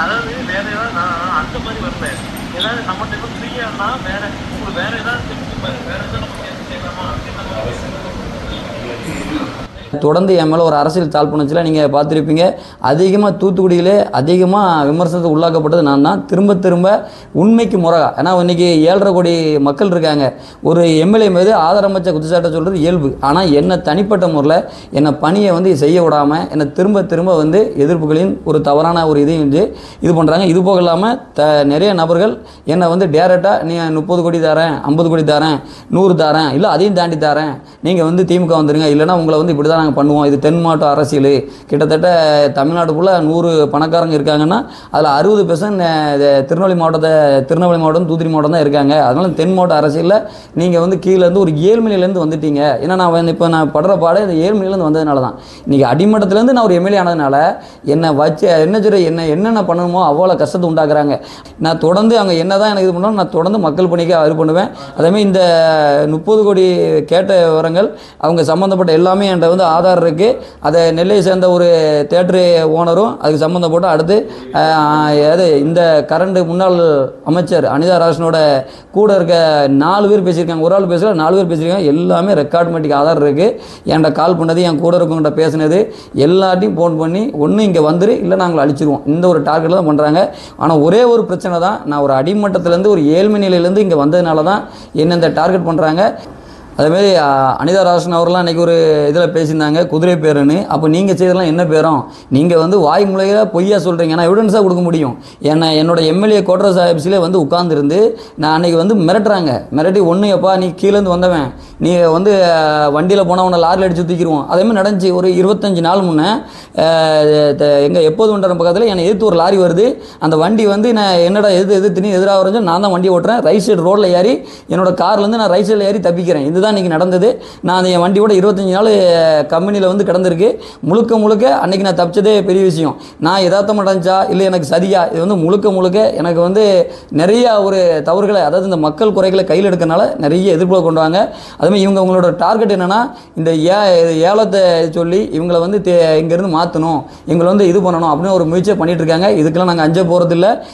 அதாவது வேற ஏதாவது நான் அந்த மாதிரி வரல. ஏதாவது நம்மகிட்ட இப்போ ஃப்ரீயானா வேற உங்களுக்கு வேற ஏதாவது வேற ஏதாவது நம்ம செய்யலாமா அப்படின்னு தொடர்ந்து என் மேலே ஒரு அரசியல் காழ்ப்புணர்ச்சியில் நீங்கள் பார்த்துருப்பீங்க. அதிகமாக தூத்துக்குடியிலே அதிகமாக விமர்சனத்தை உள்ளாக்கப்பட்டது நான் தான். திரும்ப திரும்ப உண்மைக்கு முறகா, ஏன்னா இன்றைக்கி 7.5 கோடி மக்கள் இருக்காங்க. ஒரு எம்எல்ஏ மீது ஆதரமற்ற குற்றச்சாட்டை சொல்கிறது இயல்பு. ஆனால் என்னை தனிப்பட்ட முறையில் என்னை பணியை வந்து செய்ய விடாமல் என்னை திரும்ப திரும்ப வந்து எதிர்ப்புகளின் ஒரு தவறான ஒரு இதையும் வந்து இது பண்ணுறாங்க. இது போக இல்லாமல் நிறைய நபர்கள் என்னை வந்து டேரெக்டாக நீ 30 கோடி தரேன், 50 கோடி தரேன், 100 தரேன், இல்லை அதையும் தாண்டி தரேன், நீங்கள் வந்து திமுக வந்துடுங்க, இல்லைனா உங்களை வந்து இப்படி தான் நாங்கள் பண்ணுவோம், இது தென் மாவட்ட அரசியல், கிட்டத்தட்ட தமிழ்நாட்டுக்குள்ளே 100 பணக்காரங்க இருக்காங்கன்னா அதில் 60% திருநெல்வேலி மாவட்டம் தூத்துக்குடி மாவட்டம் தான் இருக்காங்க. அதனால் தென் மாவட்ட அரசியலில் நீங்கள் வந்து கீழேருந்து ஒரு ஏழ்மலையிலேருந்து வந்துட்டீங்க. ஏன்னா நான் இப்போ நான் படுற பாடு இந்த ஏழ்மலையிலேருந்து வந்ததுனால தான். இன்றைக்கி அடிமட்டத்துலேருந்து நான் ஒரு எம்எல்ஏ ஆனதுனால என்னை வச்சு என்னென்ன பண்ணணுமோ அவ்வளோ கஷ்டத்தை உண்டாக்குறாங்க. நான் தொடர்ந்து அவங்க என்ன தான் எனக்கு இது பண்ணணும், நான் தொடர்ந்து மக்கள் பணிக்கு இது பண்ணுவேன். அதேமாதிரி இந்த 30 கோடி கேட்ட விவரங்கள் அவங்க சம்மந்தப்பட்ட எல்லாமே என்கிட்ட வந்து ஆதார் இருக்குது. அதை நெல்லையை சேர்ந்த ஒரு தேட்டரு ஓனரும் அதுக்கு சம்மந்தப்பட்டு அடுத்து இந்த கரண்ட் முன்னாள் அமைச்சர் அனிதா ராஜனோட கூட இருக்க 4 பேர் பேசியிருக்காங்க. ஒரு ஆள் பேசல, 4 பேர் பேசியிருக்காங்க. எல்லாமே ரெக்கார்ட்மெட்டிக் ஆதார் இருக்குது. என்கிட்ட கால் பண்ணது, என் கூட இருக்கவங்கிட்ட பேசினது எல்லாத்தையும் ஃபோன் பண்ணி ஒன்று இங்கே வந்துரு, இல்லை நாங்கள் அழிச்சிருவோம், இந்த ஒரு டார்கெட்டில் தான் பண்ணுறாங்க. ஆனால் ஒரே ஒரு பிரச்சனை தான், நான் ஒரு அடிமட்டத்திலேருந்து ஒரு ஏழ்மை நிலையிலேருந்து இங்கே வந்ததுனால தான் என்ன இந்த டார்கெட் பண்ணுறாங்க. அதேமாரி அனிதா ராஜன் அவர்லாம் இன்றைக்கி ஒரு இதில் பேசியிருந்தாங்க, குதிரை பேருன்னு. அப்போ நீங்கள் செய்ததெல்லாம் என்ன பேரும்? நீங்கள் வந்து வாய் முறையில் பொய்யா சொல்கிறீங்க. நான் எவிடன்ஸாக கொடுக்க முடியும். என்னோட எம்எல்ஏ கோட்ரஸ் ஆஃபீஸில் வந்து உட்காந்துருந்து நான் அன்றைக்கி வந்து மிரட்டி ஒன்று எப்பா நீ கீழேருந்து வந்தவன், நீ வந்து வண்டியில் போனால் உன்னை லாரியில் அடித்து தூக்கிடுவோம். அதேமாதிரி நடந்துச்சு. ஒரு 25 நாள் முன்னே எங்கள் எப்போது ஒன்றரை பக்கத்தில் என்னை எதிர்த்து ஒரு லாரி வருது. அந்த வண்டி வந்து நான் என்னடா எதிர்த்து நீ எதிராக வரைஞ்சு நான் தான் வண்டி ஓட்டுறேன். ரைட் சைடு ரோட்டில் ஏறி என்னோடய கார்லேருந்து நான் ரைட் சைடில் ஏறி தப்பிக்கிறேன். இதுதான் இன்றைக்கி நடந்தது. நான் என் வண்டியோட 25 நாள் கம்பெனியில் வந்து கிடந்திருக்கு. முழுக்க அன்றைக்கி நான் தப்பிச்சதே பெரிய விஷயம். நான் யதார்த்தமாக நடந்துச்சா இல்லை எனக்கு சரியா, இது வந்து முழுக்க எனக்கு வந்து நிறைய ஒரு தவறுகளை, அதாவது இந்த மக்கள் குறைகளை கையில் எடுக்கிறனால நிறைய எதிர்ப்புகளை கொண்டு வாங்க. அதுமாதிரி இவங்களோட டார்கெட் என்னென்னா இந்த ஏலத்தை சொல்லி இவங்களை வந்து இங்கேருந்து மாற்றணும், இவங்களை வந்து இது பண்ணணும் அப்படின்னு ஒரு முயற்சியை பண்ணிகிட்டு இருக்காங்க. இதுக்கெல்லாம் நாங்கள் அஞ்ச போகிறதில்ல.